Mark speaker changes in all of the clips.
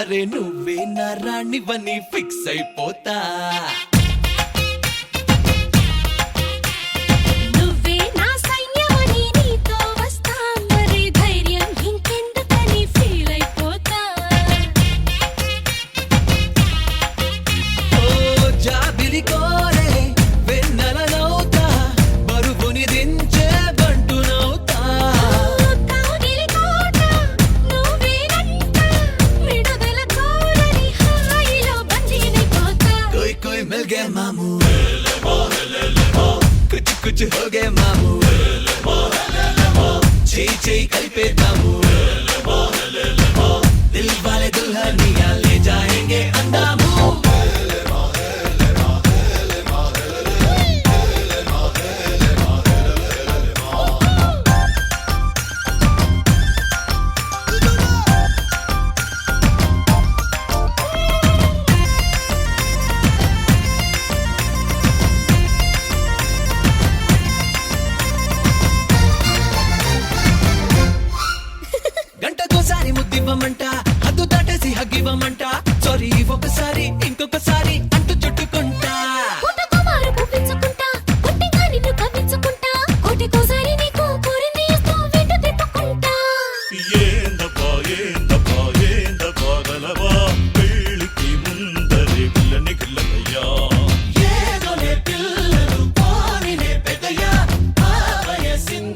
Speaker 1: అరే నువ్వే నా రాణివని ఫిక్స్ అయిపోతా
Speaker 2: నువ్వే నా సైన్యమని నీతో వస్తా మరి ధైర్యం ఇంకెందుకని ఫీల్ అయిపోతా
Speaker 1: ఓ జాబిలి కోరే వెన్నెలనవుతా బరువుని దించే బంటునవుతా
Speaker 2: కౌగిలి కోట నువ్వేనంట విడుదల కోరని హాయిలో బందీనైపోతా
Speaker 1: कोई कोई मिल गया मामू कुछ कुछ हो गए मामू చేయి చేయి కలిపేద్దాము దిల్ వాలే దుల్హనియా లే జాయేంగే అందాము గంటకోసారి ముద్దివ్వమంట హద్దు దాటేసి హగ్గివ్వమంట సారీ ఒకసారి ఇంకొకసారి అంటూ చుట్టుకుంటా
Speaker 2: పుట్టకుమారు పుప్పించుకుంటా పుట్టిగా నిన్ను కవ్వించుకుంటా కోటికోసారి నీకు కోరింది ఇస్తూ వెంట తిప్పుకుంటా
Speaker 3: ఏందబ్బా ఏందబ్బా ఏందబ్బా గలవా పెళ్ళికి ముందరే పిల్లని గిల్లయ్యా
Speaker 1: ఏదోనే పిల్లలు పోనినే పెద్దయ్యా ఆ వయసిన్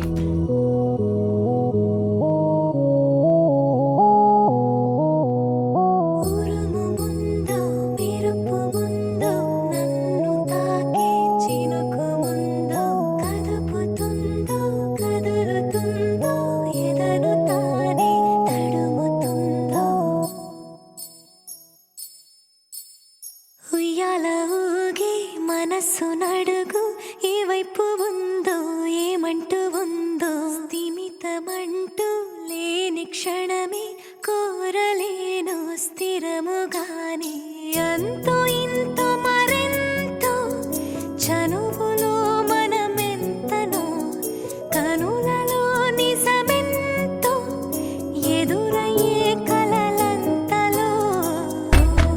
Speaker 2: ఉరుము ముందో మెరుపు ముందో నన్ను తాకే చినుకు ముందో కదుపుతుందో కదులుతుందో ఎదను తానే తడుముతుందో ఉయ్యాల ఊగే మనస్సు నడుగు ఏ వైపు ఉందో ఏమంటూ ఉందో స్థిమితమంటూ లేని క్షణమే కోరలేను స్థిరముగానే అంతో ఇంతో మరెంతో చనువులో మనమెంతనో కనులలో నిజమెంతో ఎదురయ్యే కలలంతలో ఉరుము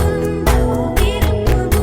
Speaker 2: ముందో మెరుపు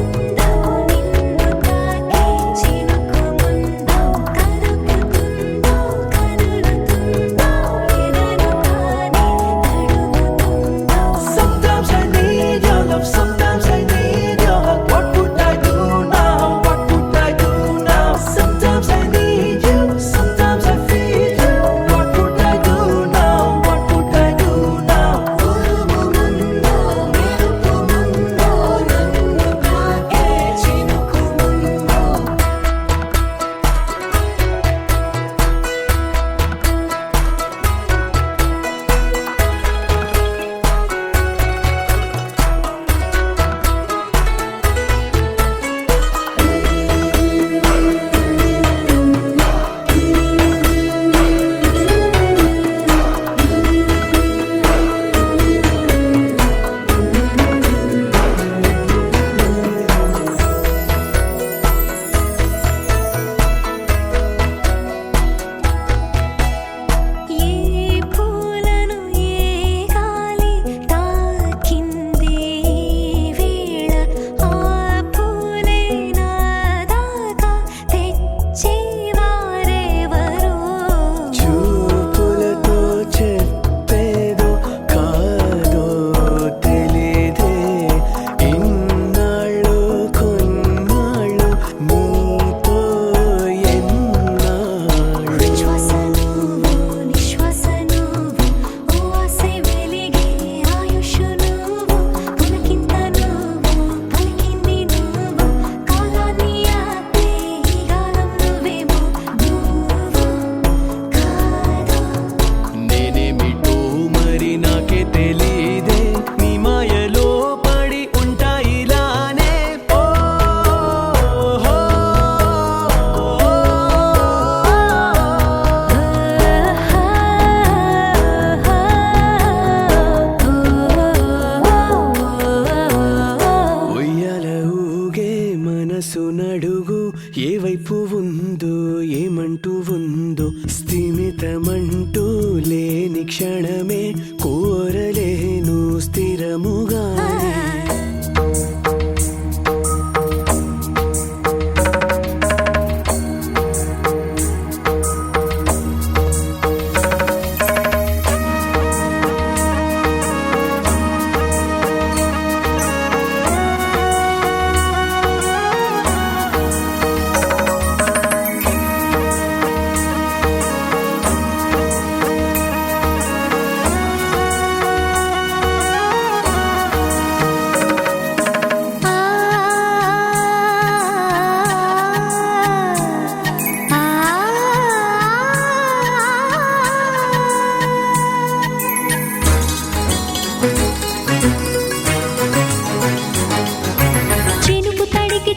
Speaker 4: వైపు ఉందో ఏమంటూ ఉందో స్థిమితమంటూ లేని క్షణమే కోరలేను స్థిరముగా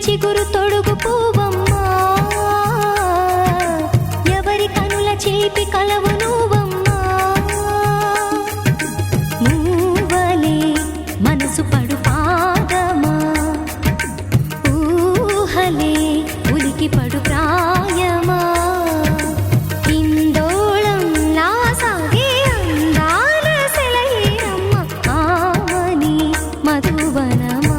Speaker 2: చిగురు తొడుగు పూవమ్మా ఎవరి కనుల చేపి కలవు నువ్వమ్మా మూవలే మనసు పడు పాదమా ఊహలే ఉలికి పడు ప్రాయమా ఇందోళం నా సాగే అందాల సెలయేరమ్మ ఆమని మధువనమా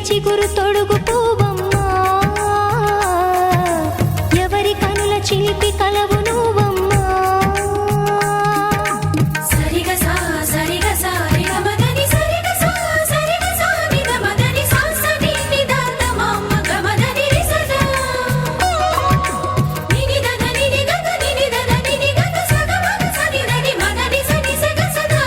Speaker 2: చిగురు తొడుగు పూవమ్మా ఎవరి కనుల చిలిపి కలవు నువ్వమ్మా సరిగ సా సరిగ సా రిగ మదని సరిగ సా సరిగ సా నిద మదని సా సని నిద తమమ్మ గమదని రిసదా నిని దద నిని గద నిని దద నిని గద సగ మగ సని దని మదని సని సగ సదా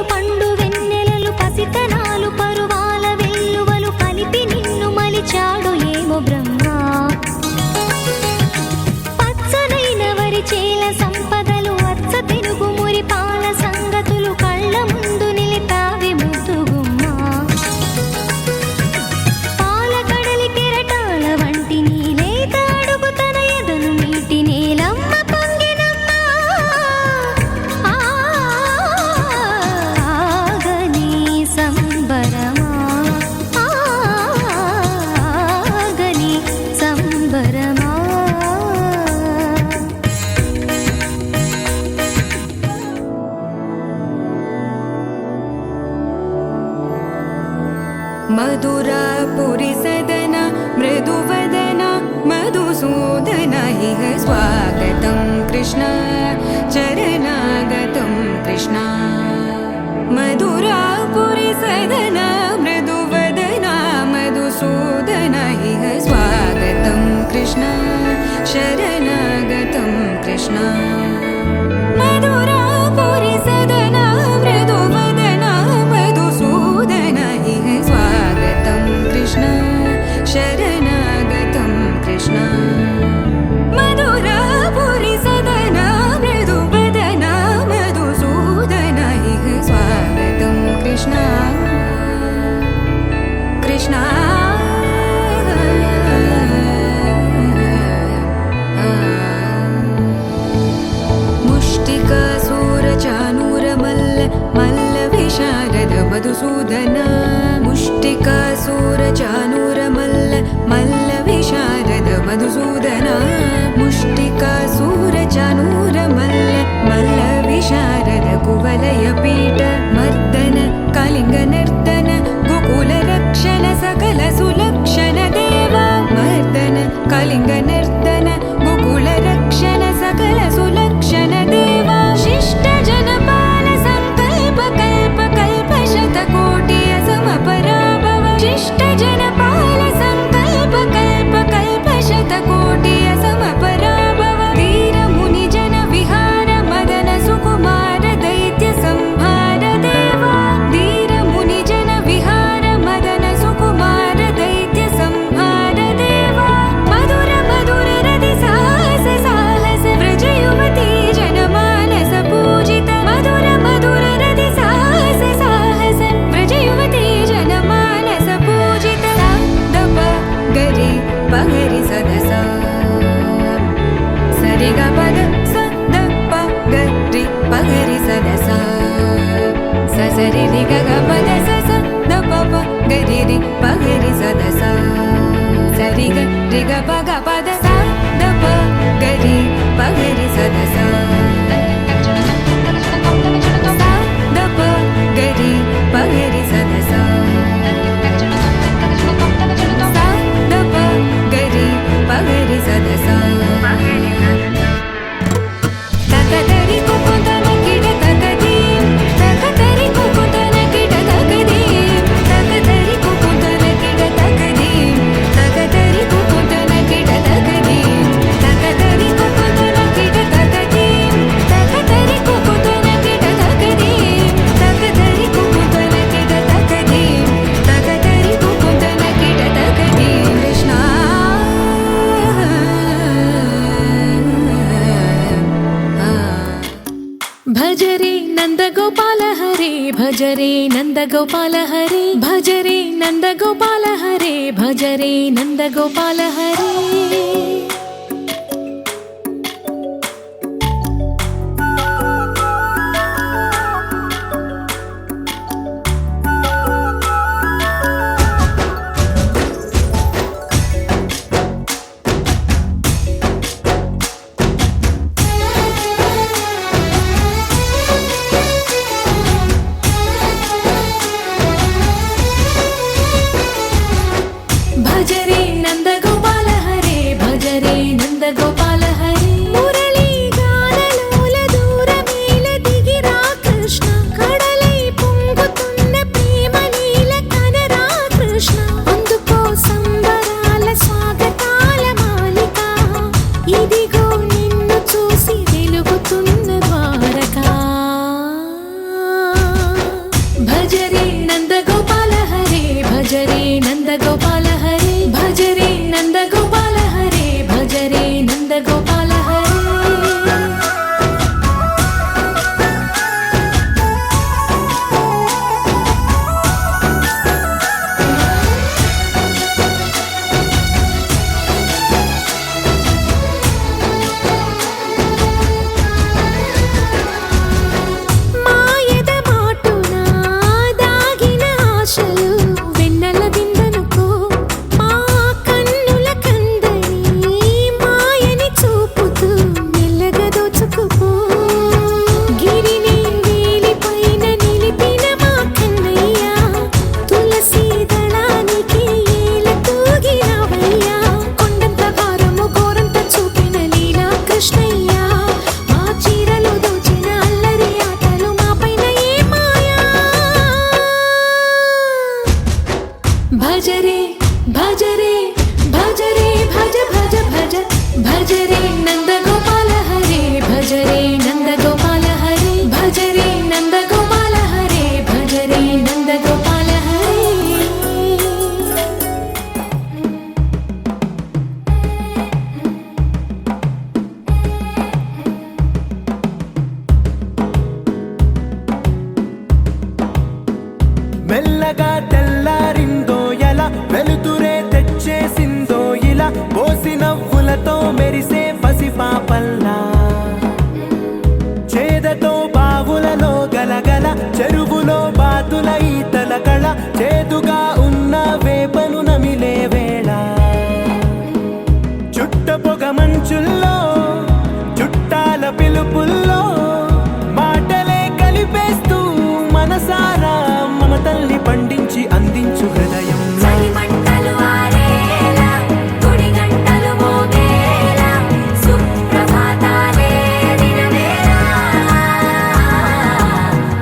Speaker 2: పండు వెన్నెలలు పసితనాలు పరువాల వెల్లువలు కలిపి నిన్ను మలిచాడు ఏమో బ్రహ్మ పచ్చనైన వరి చేల సంపదలు అచ్చ తెలుగు మురి పాల సంగతులు కళ్ళ ముందు నిలిపావి ముద్దుగుమ్మ పాల కడలి కెరటాల వంటి నీలేత అడుగు తన ఎదను మీటి నేలమ్మ
Speaker 5: मधुरापुरी सदन मृदुवदन मधुसूदन इह स्वागतं कृष्ण चरणागतं कृष्ण मधुरापुरी सदन मृदुवदन मधुसूदन इह स्वागतं कृष्ण शरणागतं कृष्ण मधुरापुरी सदन मृदुवदन मधुसूदन इह स्वागतं कृष्ण शरणागतं कृष्ण मधुरापुरी सदन मृदुवदन मधुसूदन इह स्वागतं कृष्ण कृष्ण मुष्टिकासूरचानूरमल्ल मल्लविशारद मधुसूदन मुष्टिकासूरचानूरमल्ल मल्लविशारद मधुसूदन मुष्टिकासूरचानूरमल्ल मल्लविशारद कुवलयपीठ मर्दन कलिङ्गनर्तन गोकुलरक्षण सकल सुलक्षण देव मर्दन कलिङ्गनर्तन गोकुलरक्षण सकल सुलक्षण देव शिष्ट जनपाल संकल्प कल्प कल्प शतकोटि असमपराभव शिष्ट जनपाल संकल्प कल्प कल्प शतकोटि असमपराभव वीर मुनि जन विहार मदन सुकुमार दैत्य संहार
Speaker 2: భజరే నందగోపాల హరే భజరే నందగోపాల హరే భజరే నందగోపాల హరే భజరే నందగోపాల హరే భజరే నందగోపాల హరే భజరే నందగోపాల హరే మురళీ గానలోల దూరమేల దిగిరా కృష్ణ కడలై పొంగుతున్న ప్రేమ నీల కనరా కృష్ణ అందుకో సంబరాల స్వాగతాల మాలిక ఇదిగో నిన్ను చూసి వెలుగుతున్న ద్వారకా భజరే నందగోపాల హరే భజరే నందగోపాల హరే భజరే నందగోపాల హరే భజరే నందగోపాల హరే మాయద మాటున దాగిన ఆశలు వెన్నెల విందనుకో మా కన్నుల కందని మాయని చూపుతూ మెల్లగా దోచుకుపో గిరిని వేలిపైన నిలిపిన మా కన్నయ్య తులసి దళానికి ఏల తూగినవయ్యా కొండంత భారము గోరంత చూపిన లీలా కృష్ణయ్య మా చీరలు దోచిన అల్లరి ఆటలు మా పైన ఏ మాయా భజరే భజరే భజరే భజ భజ భజ భజరే నందగోపాల హరే భజరే నందగోపాల హరే భజరే నందగోపాల హరే భజరే నందగోపాల హరే
Speaker 4: మెల్లగా తెల్లారిందో ఎలా వెలుతురే తెచ్చేసిందో ఇలా పోసి నవ్వులతో మెరిసే పసిపాపల్లా చేదతో బావులలో గలగల చెరువులో బాతుల ఈతల కళ చేదుగా ఉన్న వేపను నమిలే వేళ చుట్ట పొగ మంచుల్లో చుట్టాల పిలుపుల్లో మాటలే కలిపేస్తూ మనసారా మమతల్ని పండించి అందించు హృదయం
Speaker 2: చలిమంటలు ఆరేలా గుడి గంటలు మోగేలా సుప్రభాతాలే దినవేళ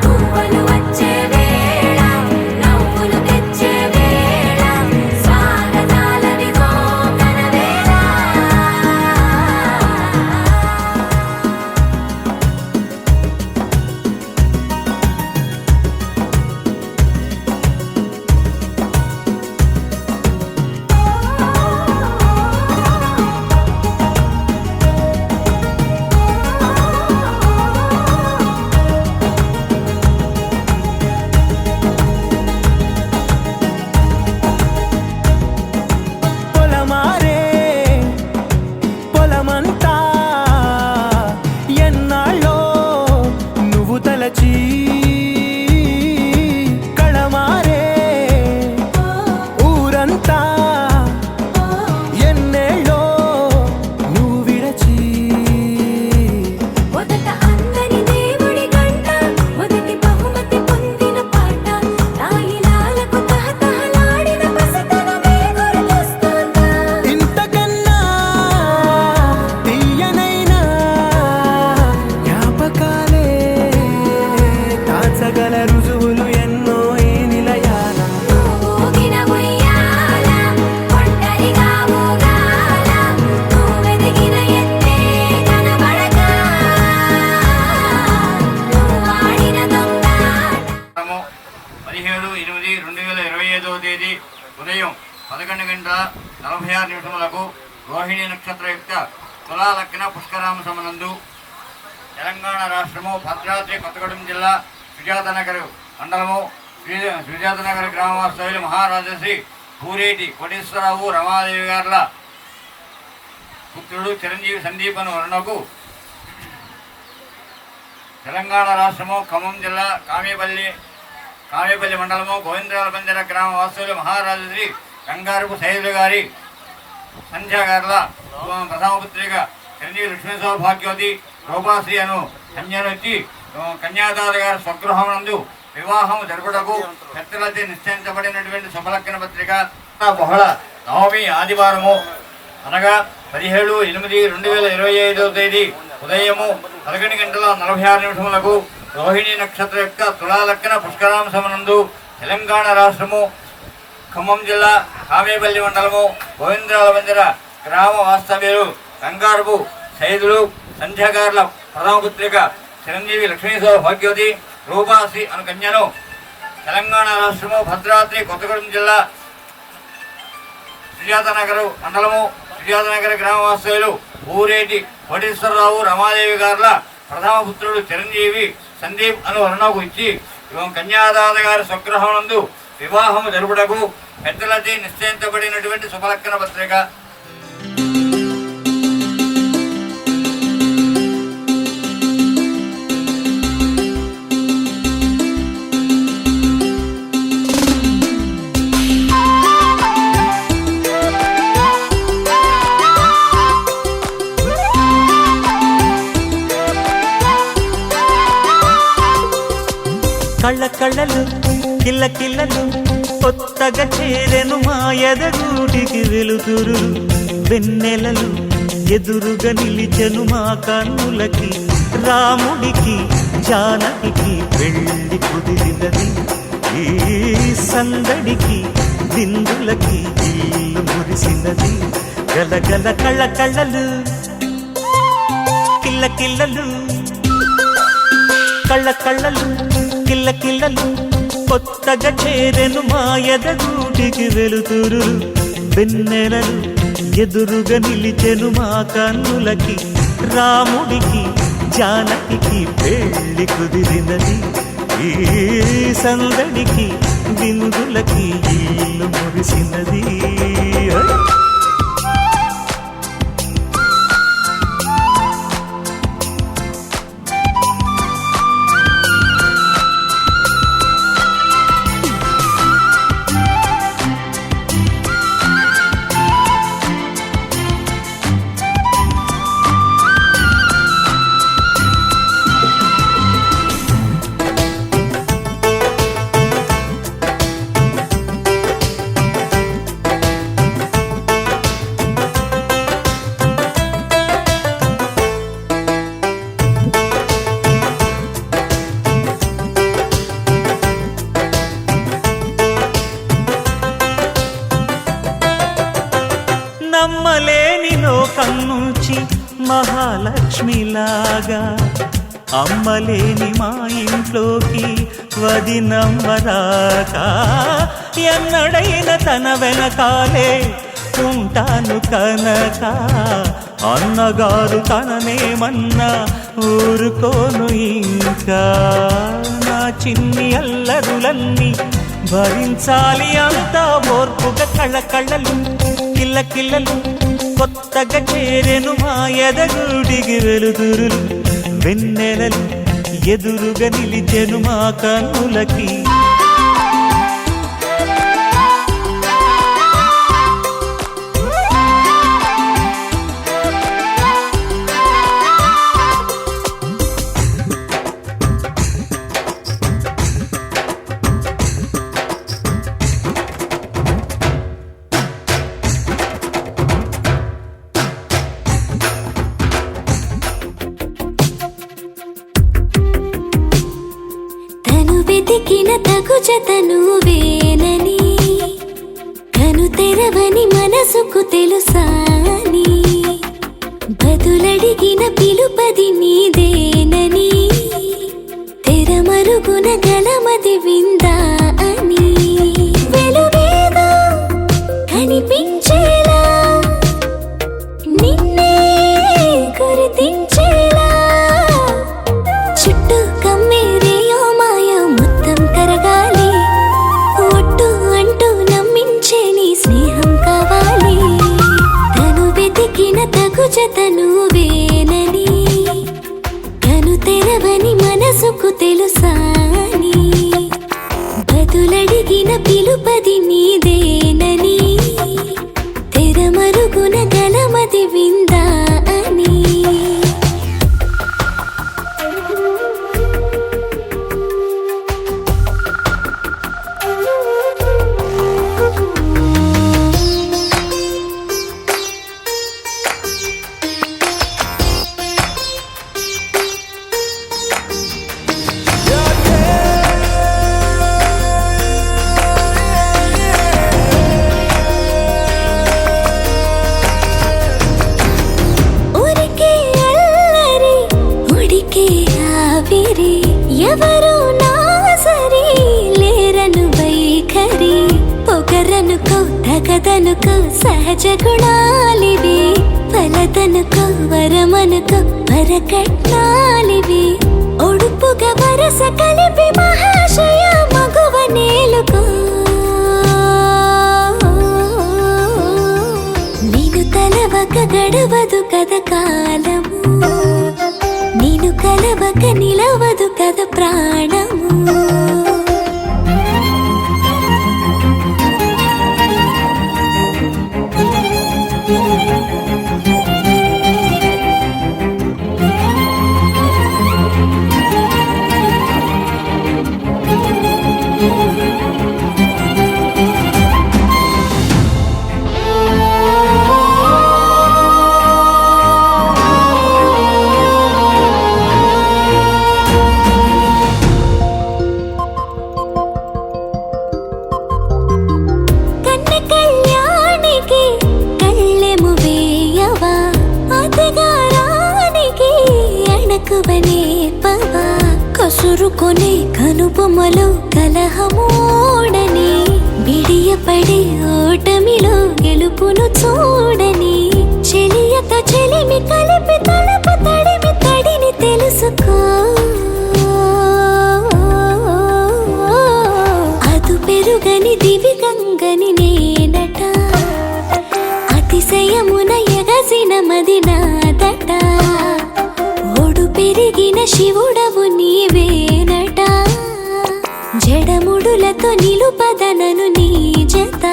Speaker 2: పువ్వులు వచ్చే వేళ నవ్వులు తెచ్చే వేళ స్వాగతాలదిగో కనవేళ
Speaker 4: పొలమారే పొలమంతా ఎన్నాళ్ళో నువ్వు తలచి కళమారే ఊరంతా ఎన్నేళ్ళో నువ్వు విడచి
Speaker 2: మొదట అందని దేవుడి గంట మొదటి బహుమతి పొందిన పాట తాయిలాలకు తహతహలాడిన పసితనమే గుర్తొస్తుందా
Speaker 4: ఇంతకన్నా తీయనైనా జ్ఞాపకాలే దాచగల రుజువులు ఎన్నో ఈ నిలయాల
Speaker 2: ఊగిన ఉయ్యాల ఒంటరిగా ఊగాల నువ్వెదిగిన ఎత్తే కనబడక నువ్వాడిన దొంగాట
Speaker 6: 17/8/2025 తేదీ ఉదయం 11:46 రోహిణి నక్షత్రయుక్త తులా లగ్న పుష్కరామ సమనందు తెలంగాణ రాష్ట్రము భద్రాద్రి కొత్తగూడెం జిల్లా సుజాతనగర్ మండలము సుజాతనగర్ గ్రామ వాస్తవ్యులు మహారాజశ్రీ పూరేటి కోటేశ్వరరావు రమాదేవి గారుల పుత్రుడు చిరంజీవి సందీపను వర్ణకు తెలంగాణ రాష్ట్రము ఖమ్మం జిల్లా కామేపల్లి మండలము గోవిందరాల బంజర గ్రామ వాస్తవ్యులు మహారాజశ్రీ గంగారపు సైదులు గారి సంధ్యా గారుల ప్రథమ పుత్రిక చిరంజీవి లక్ష్మీ సౌభాగ్యవతి రూపాశ్రీ అను కన్యనొచ్చి కన్యాదాత గారి స్వగృహం నందు వివాహం జరుపుటకు పెద్దలతో నిశ్చయించబడినటువంటి శుభలగ్న పత్రిక బహుళ నవమి ఆదివారము అనగా 17/8/2025 తేదీ ఉదయము 11:46 రోహిణి నక్షత్ర యొక్క తులాలగ్న పుష్కరాంశమునందు తెలంగాణ రాష్ట్రము ఖమ్మం జిల్లా కామేపల్లి మండలము గోవిందరాల బంజర గ్రామ వాస్తవ్యులు గంగారపు సైదులు సంధ్యాగారుల ప్రథమ పుత్రిక చిరంజీవి లక్ష్మీ సౌభాగ్యవతి రూపాశ్రీ అను కన్యను తెలంగాణ రాష్ట్రము భద్రాద్రి కొత్తగూడెం జిల్లా సుజాతనగర్ మండలము సుజాతనగర్ గ్రామ వాస్తవ్యులు ఊరేటి కోటేశ్వరరావు రమాదేవి గారుల ప్రథమ పుత్రుడు చిరంజీవి సందీప్ అను వర్ణకు ఇచ్చి కన్యాదాత గారి స్వగృహం నందు వివాహము జరుపుటకు పెద్దలచే నిశ్చయించబడినటువంటి శుభలగ్న పత్రిక.
Speaker 4: కళ్ళ కళ్ళలు కిల్ల కిల్లలు కొత్తగా చేరెను మా ఎదగూటికి వెలుతురు వెన్నెలలు ఎదురుగా నిలిచెను మా కన్నులకి రాముడికి జానకి పెళ్లి కుదిరినది ఈ సందడికి విందులకి ఇల్లు మురిసినది గలగల కళ్ళ కళ్ళలు కిల్ల కిల్లలు కళ్ళ కళ్ళలు కిల్ల కిల్లలు కొత్తగా చేరెను మా ఎదగూటికి వెలుతురు వెన్నెలలు ఎదురుగా నిలిచెను మా కన్నులకి రాముడికి జానకి పెళ్లి కుదిరినది ఈ సందడికి విందులకి ఇల్లు మురిసినది. నమ్మలేని లోకం నుంచి మహాలక్ష్మిలాగా అమ్మలేని మా ఇంట్లోకి వదినమ్మరాక ఎన్నడైన తన వెనకాలే ఉంటాను కనుక అన్నగారు తననేమన్నా ఊరుకోను ఇంకా నా చిన్ని అల్లరులన్నీ భరించాలి అంతా ఓర్పుగా కళ్ళ కళ్ళలు కిల్ల కిల్లలు కొత్తగా చేరెను మా ఎదగూడికి వెలుతురులు వెన్నెలలు ఎదురుగా నిలిచెను మా కన్నులకి
Speaker 2: వెతికిన తగు జతను వేనని కను తెరవని మనసుకు తెలుసాని బదులడిగిన పిలుపది నీదేనని తెరమరుగున గలమది విందా అని వెలువేదో కనిపించేలా నిన్నే గుర్తించేలా మనసుకు తెలుసాని బదులడిగిన పిలుపది నీదేనని తెరమరుగున గలమది విందా అని ఎవరు నా సరి లేరను వైఖరి పొగరనుకో తగదనుకో సహజ గుణాలివి ఫలదనుకో వరమనుకో వరకట్నాలివి ఒడుపుగా వరస కలిపి మహాశయ మగువ నేలుకో నేను తలవక గడవదు కథ కాలము నేను కలవక నిలవదు కథ ప్రాణము కసురుకొనే కనుబొమ్మలో కలహమోడని బిడియపడే ఓటమిలో గెలుపును చూడని చెలియత చెలిమి కలిపి తలపు తడిమి తడిని తెలుసుకో అదు పెరుగని దివి గంగని నేనట అతిశయమున ఎగసిన మది నాదట పెరిగిన శివుడవు నీవేనట జడముడులతో నిలుపదనను నీ జత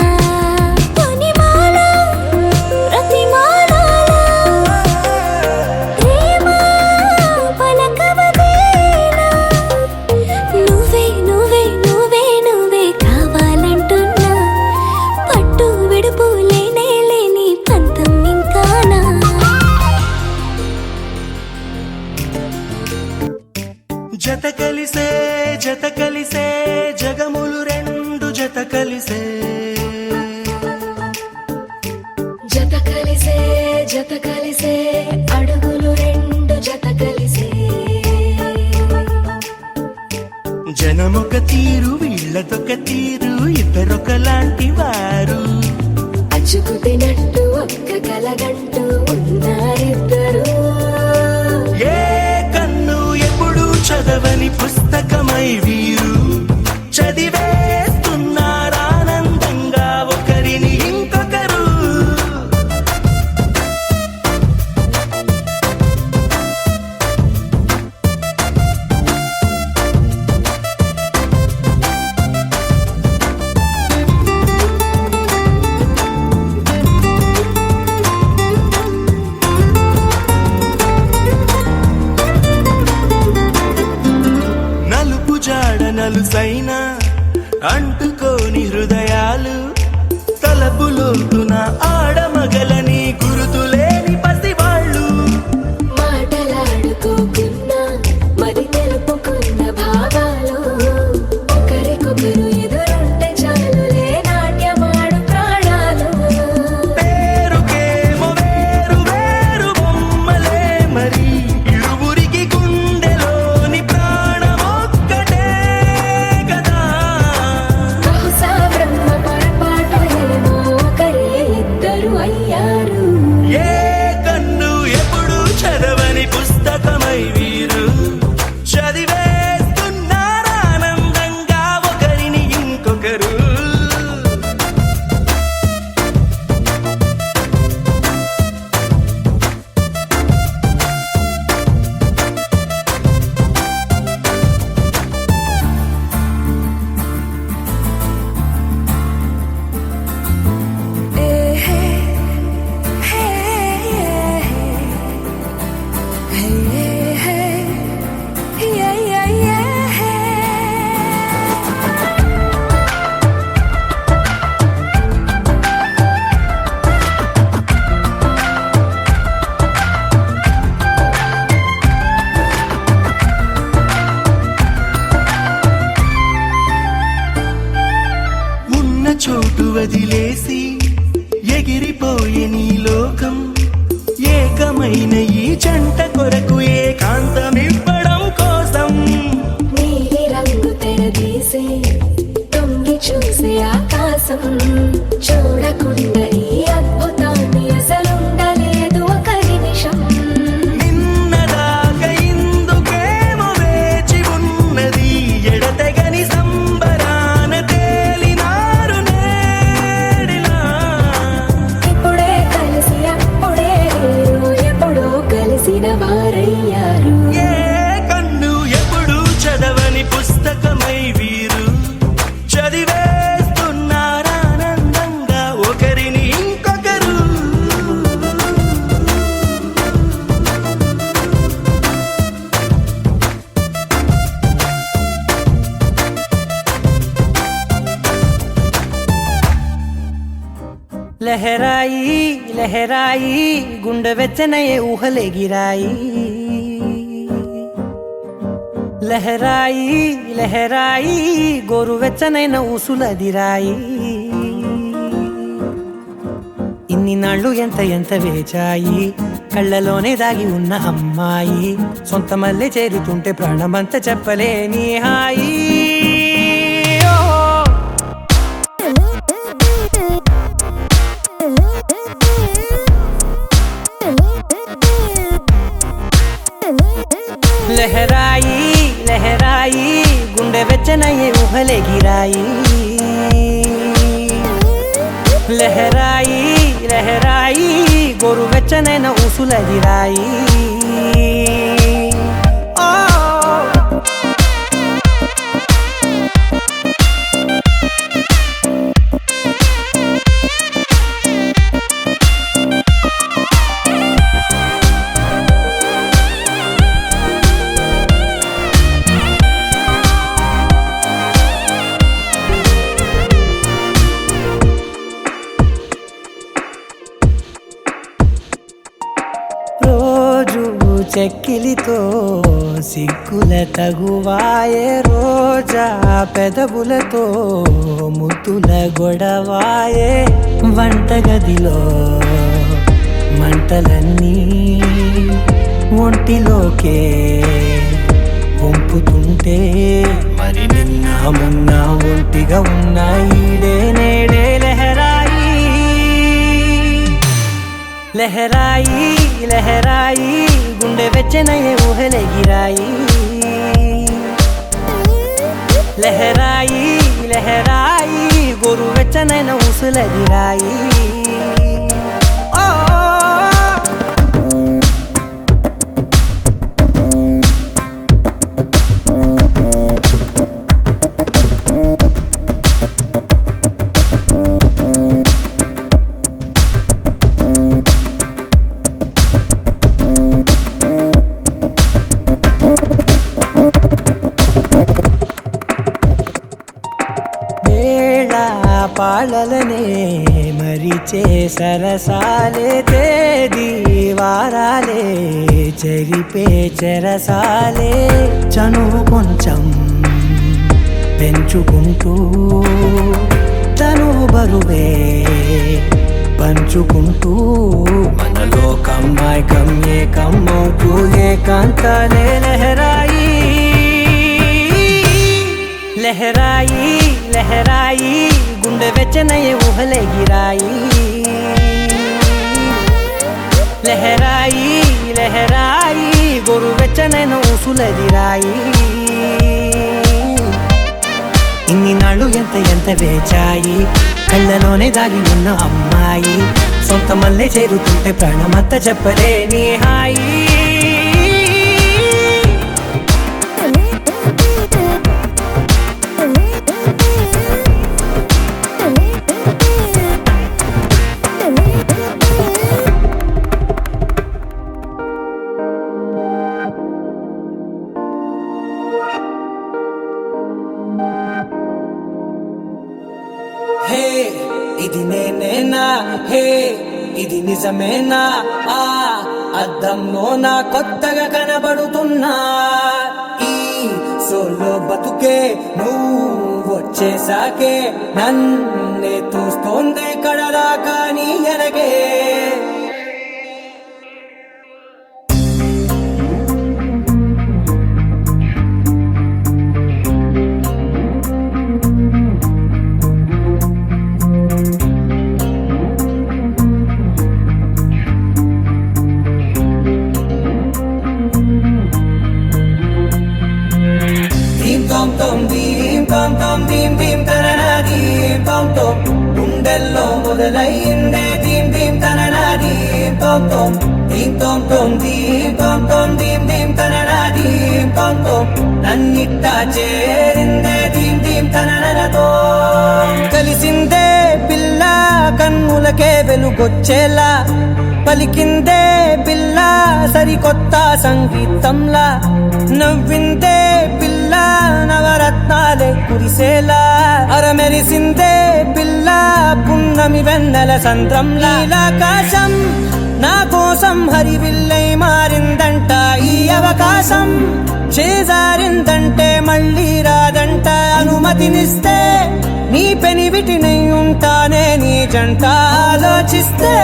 Speaker 2: పొనిమాల ప్రతిమాల ప్రేమ పలకవదేనా నువ్వే నువ్వే నువ్వే నువ్వే కావాలంటున్నా పట్టు విడుపు లేనే లేని పంతం ఇంకానా
Speaker 4: జత కలిసే జగములు రెండు జత కలిసే
Speaker 2: జత కలిసే అడుగులు రెండు జత కలిసే
Speaker 4: జనమొక తీరు వీళ్ళదొక తీరు ఇద్దరొకలాంటి వారు
Speaker 2: అచ్చుకు తినట్టు ఒక్క కలగంటూ ఉన్నారిద్దరు
Speaker 4: ఏ కన్ను ఎప్పుడు చదవని పుస్తకమై వీరు చదివేస్తున్నారానందంగా ఒకరిని ఇంకొకరు నలుసైన అంటుకోని హృదయాలు తలపులోతున ఆడమగలని గురుతులేని పసివాళ్ళు
Speaker 2: మాటలాడుకోకున్నా మరి తెలుపుకున్న భావాలు ఒకరికొకరు ఎదురుంటే చాలులే నాట్యమాడు ప్రాణాలు
Speaker 4: పేరుకేమో వేరు వేరు బొమ్మలే మరి ఇరువురికి గుండెలోని ప్రాణమొక్కటే కదా బహుశా బ్రహ్మ పొరపాటు ఏమో ఒకరే ఇద్దరు వదిలేసి ఎగిరిపోయే నీ లోకం ఏకమైన ఈ జంట కొరకు ఏకాంతమివ్వడం కోసం
Speaker 2: నీలి రంగు తెరదీసే తొంగి చూసే ఆకాశం చూడకుండా ఈ అద్భుతాన్ని అసలుండలేదు ఒక నిమిషం
Speaker 4: నిన్నదాకా ఇందుకేమో వేచి ఉన్నది ఎడతెగని సంబరాన తేలినారు నేడిలా
Speaker 2: ఇప్పుడే కలిసి అప్పుడే లేరు ఎప్పుడో కలిసిన వారయ్యారు
Speaker 4: ఏ కన్ను ఎప్పుడు చదవని పుస్తకమై వీరు చదివేస్తున్నారానందంగా ఒకరిని ఇంకొకరు
Speaker 7: లహరాయి లహరాయి గుండె వెచ్చనయే ఊహలెగిరాయి లహరాయి లహరాయి గోరు వెచ్చనైన ఊసులదిరాయి ఇన్ని నాళ్ళు ఎంత ఎంత వేచాయి కళ్ళలోనే దాగి ఉన్న అమ్మాయి సొంత మల్లె చేరుతుంటే ప్రాణమంతా చెప్పలేని హాయి ఓ లహరాయి లహరాయి గుండె వెచ్చనయ్యే ఊహలెగిరాయి లహరాయి లహరాయి గోరు వెచ్చనైన ఊసులదిరాయి ఓ రోజు చెక్కిలితో సిగ్గుల తగువాయే రోజా పెదవులతో ముద్దుల గొడవాయే వంటగదిలో మంటలన్నీ ఒంటిలోకే వంపుతుంటే మరి నిన్న మొన్న ఒంటిగా ఉన్న ఈడే నేడే లహరాయి లహరాయి లహరాయి గుండె వెచ్చనయ్యే ఊహలెగిరాయి లహరాయి లహరాయి గోరు వెచ్చనైన ఊసులదిరాయి ఓ పాలలనే మరిచే సరసాలే తేదీ వారాలే చెరిపే చెరసాలే చనువు కొంచెం పెంచుకుంటూ తను బరువే పంచుకుంటూ మనలో కమ్మాయికం ఏకమ్మవుతూ ఏకాంతాలే లహరాయి లహరాయి లహరాయి గుండె వెచ్చనయ్యే ఊహలెగిరాయి లహరాయి లహరాయి గోరు వెచ్చనైన ఊసులదిరాయి ఇన్ని నాళ్ళు ఎంత ఎంత వేచాయి కళ్ళలోనే దాగి ఉన్న అమ్మాయి సొంత మల్లె చేరుతుంటే ప్రాణమంతా చెప్పలేని హాయి హే ఇది నేనేనా హే ఇది నిజమేనా ఆ అద్దంలో నా కొత్తగా కనబడుతున్నా ఈ సోలో బతుకే నువ్వు వచ్చేసాకే నన్నే తోస్తోందే కడదాకా నీ ఎనగే గుండెల్లో మొదలయ్యిందే దీం దీం తననా దీం తోం తోం దీం తోం తోం దీం తోం తోం దీం దీం తననా దీం తోం తోం నన్నిట్టా చేరిందే దీం దీం తననతో కలిసిందే పిల్ల కన్నులకే వెలుగొచ్చేలా పలికిందే పిల్ల సరికొత్త సంగీతంలా నవ్విందే పిల్ల నవరత్నాలే కురిసేలా అరమెరిసిందే పిల్ల పున్నమి వెన్నెల సంద్రంలా ఆకాశం నా కోసం హరివిల్లై మారిందంట ఈ అవకాశం చేజారిందంటే మళ్ళీ రాదంట అనుమతినిస్తే నీ పెనివిటినై ఉంటానే నీ జంట ఆలోచిస్తే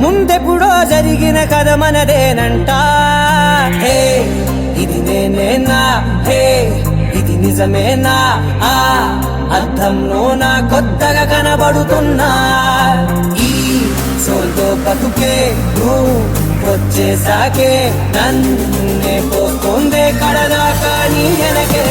Speaker 7: ముందెప్పుడో జరిగిన కథ మనదేనంట హే ఇది నేనేనా హే ఇది నిజమేనా ఆ అర్థంలో నా కొత్తగా కనబడుతున్నా ఈ సోల్తో బతుకే నువ్వు వచ్చేసాకే నన్నే పోతుందే కడదాకా నీ వెనకే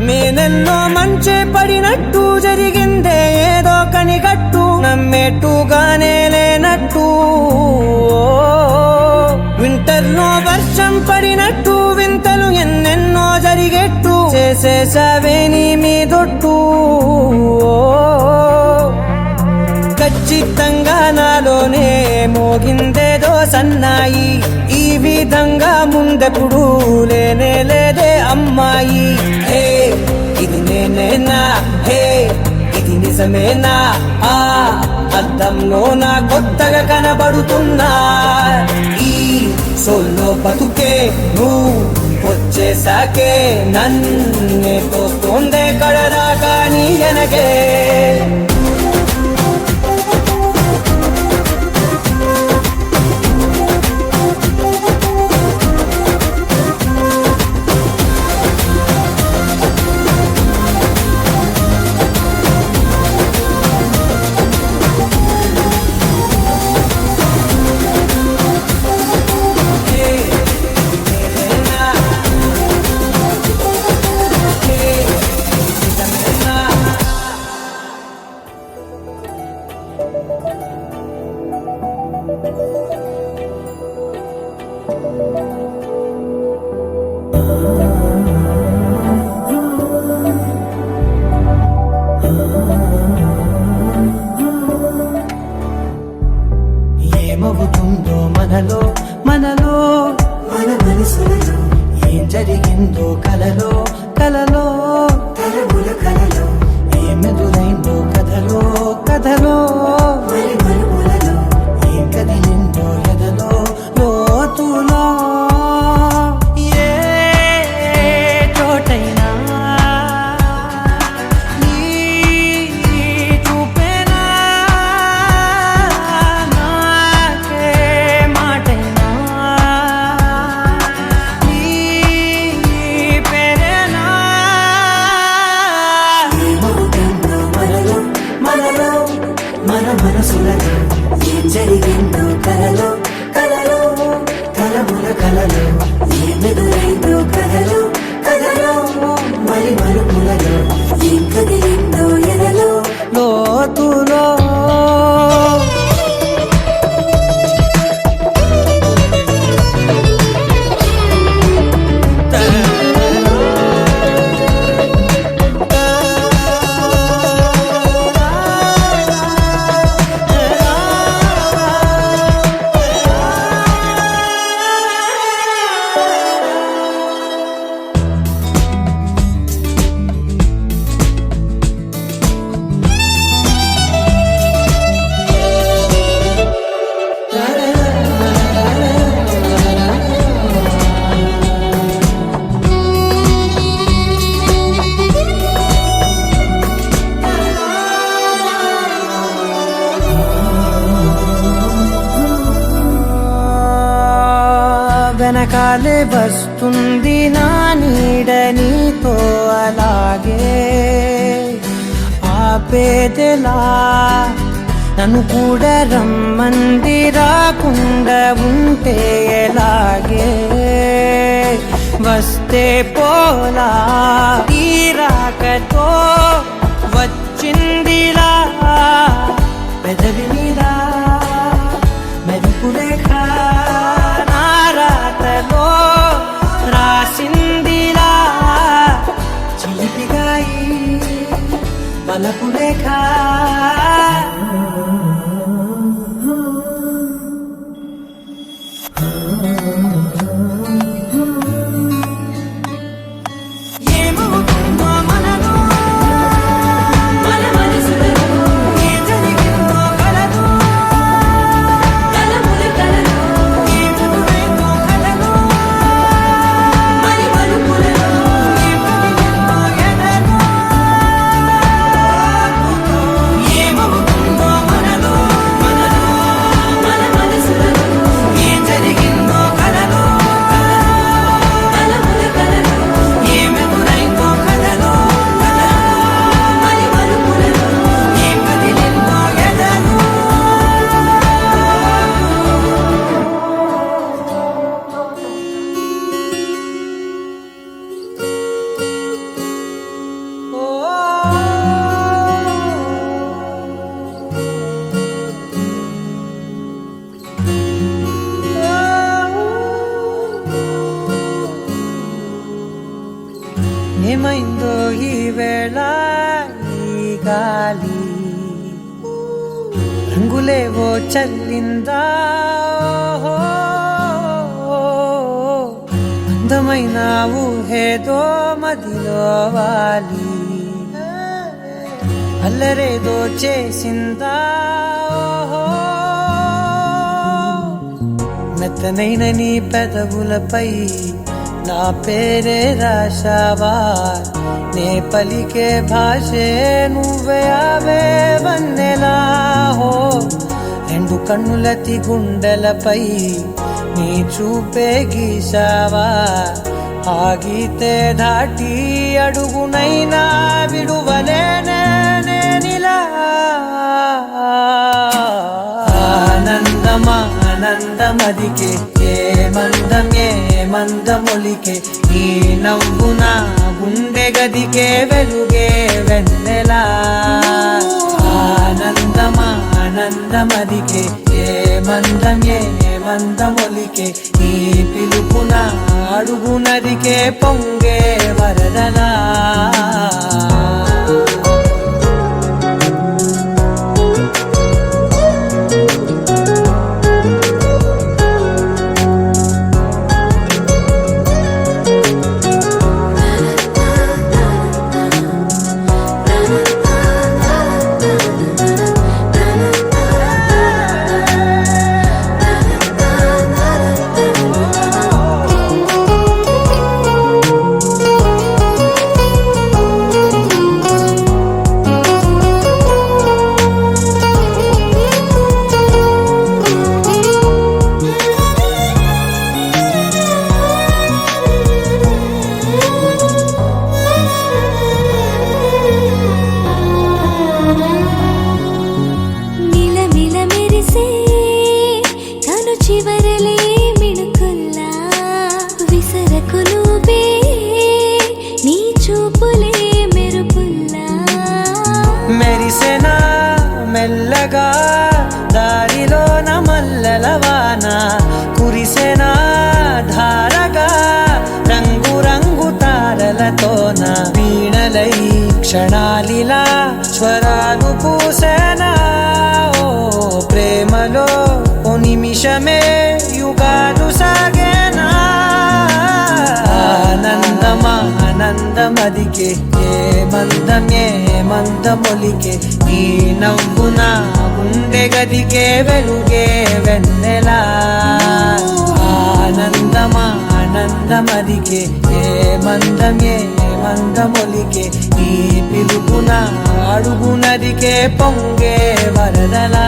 Speaker 7: నేనెన్నో మంచే పడినట్టు జరిగిందే ఏదో కనిగట్టు నమ్మేట్టుగానే లేనట్టు వింటర్లో వర్షం పడినట్టు వింతలు ఎన్నెన్నో జరిగేట్టు చేసేసావే నీ మీదొట్టు ఖచ్చితంగా నాలోనే మోగిందేదో సన్నాయి ఈ విధంగా ముందెప్పుడు లేనే లేదే అమ్మాయి హే ఇది నేనేనా హే ఇది నిజమేనా ఆ అద్దంలో నా కొత్తగా కనబడుతున్నా ఈ సోల్లో బతుకే నువ్వు వచ్చేసాకే నన్నే తోస్తోందే కడదాకా నీ వెనకే ఏమవుతుందో మనలో మనలో మన మనసులలో ఏం జరిగిందో కలలో కలలో తరముల కలలో ఏమెదురైందో కథలో కథలో మరి మరుపులలో ఏం కదిలిందో ఎదలో లోతులో ఏ చోటైనా నీ చూపేనా నాకే మాటైనా నీ పేరేనా ఏమవుతుందో మనలో మనలో మన గాలే వస్తుంది నా నీడ నీతో అలాగే ఆపేదెలా నన్ను కూడా రమ్మంది రాకుండా ఉంటే ఎలాగే వస్తే పోలా తీరాకతో వచ్చిందిలా పెదవి మీద మెరుపులేఖ నా రాతలో రాసిందిలా చిలిపిగాయి బలపులేఖ
Speaker 2: మన మనసులలో కలములు కలలు మరి మలుపులలో మన మనసులలో కలములు కలలు మరి మలుపులలో
Speaker 7: ఏమైందో ఈ వేళ ఈ గాలి రంగులేవో చల్లిందా అందమైన ఊహేదో మదిలో వాలి అల్లరేదో చేసిందా మెత్తనైన నీ పెదవులపై నా పేరే రాశావా నే పలికే భాషే నువ్వే అవే వన్నెలా హో రెండు కన్నులతి గుండెలపై నీ చూపే గీశావా ఆగితే దాటి అడుగునైనా విడువలేనే నేనిలా ఆనందమా ఆనందమదికే ఏ మందమొలికే ఈ నవ్వు నా గుండె గదికే వెలుగే వెన్నెలా ఆనందమా ఆనందమదికే ఏ మందమొలికే ఈ పిలుపున అడుగు నదికే పొంగే వరదలా
Speaker 2: మిలమిల మెరిసే కను చివరలే మిణుకుల్లా విసరకు నువ్వే నీ చూపులే మెరుపుల్లా
Speaker 7: మెరిసెనా మెల్లగా దారిలోన మల్లెలవాన కురిసెనా ధారగా రంగు రంగు తారలతోన వీణలై క్షణాలిలా స్వరాలు పూసేనా ఓ ప్రేమలో ఓ నిమిషమే యుగాలు సాగేనా ఆనందమా ఆనందమదికే ఏ మందమొలికే ఈ నవ్వు నా గుండె గదికే వెలుగే వెన్నెలా ఆనందమా ఆనందమదికే ఏ మందమొలికే ఈ పిలుపున అడుగు నదికే పొంగే వరదలా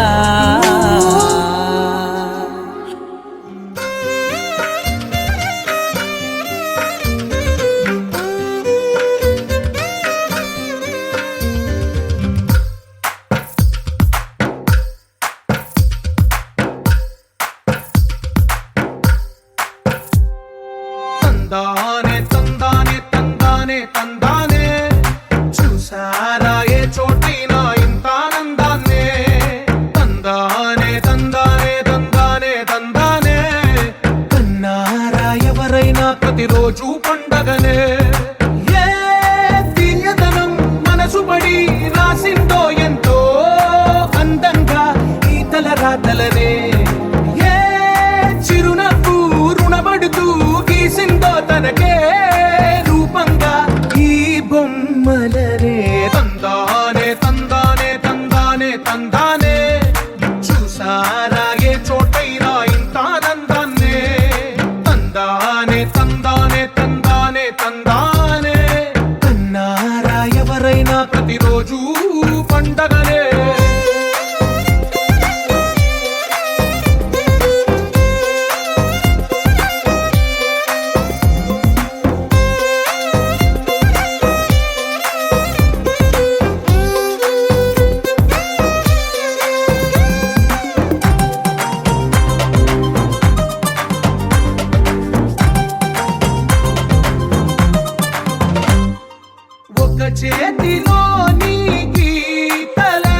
Speaker 4: చేతిలోని గీతలే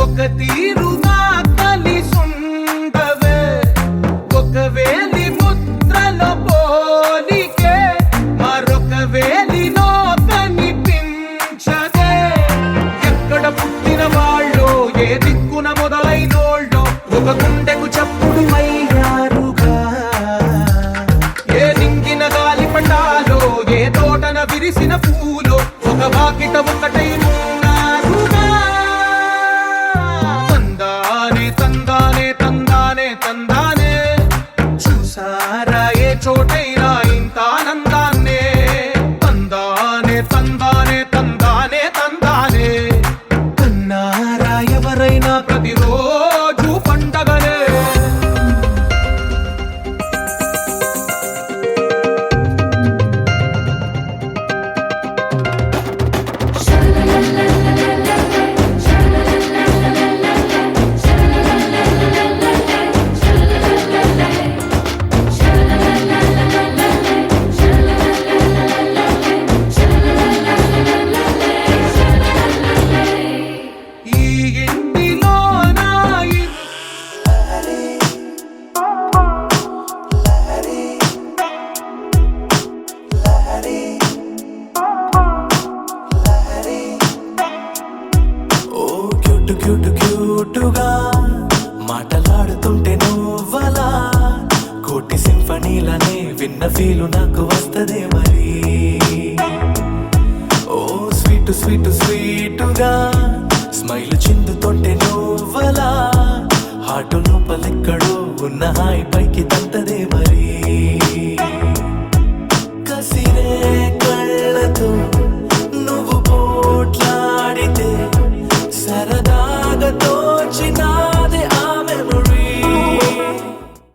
Speaker 4: ఒక తీరుగా కలిసుండవే ఒక వేలి ముద్రల పోలికే మరొక వేలిలో కనిపించదే ఎక్కడ పుట్టిన వాళ్ళో ఏ దిక్కున మొదలైనోళ్ళో ఒక గుండెకు చప్పుడు అయ్యారుగా ఏ నింగిన గాలి పటాలో ఏ తోటన విరిసిన పూలో ఒక వాకిట ఒకటై ఉన్నారుగా తందానే తందానే తందానే తందానే చూసారా ఏ చోటైనా ఇంత ఆనందాన్నే తందానే తందానే తందానే తందానే కన్నారా ఎవరైనా ప్రతిరోజు పండగనే ఈ ఇంటిలో నా
Speaker 7: ఓ క్యూట్ క్యూట్ క్యూటుగా మాటలాడుతుంటే నువ్వలా కోటి సింఫనీలనే విన్న ఫీలు నాకు వస్తదే మరి ఓ స్వీట్ స్వీట్ స్వీటుగా స్మైల్ చిందుతుంటే నువ్వలా హాటు లోపలెక్కడో ఉన్న హాయి పైకి తంతదే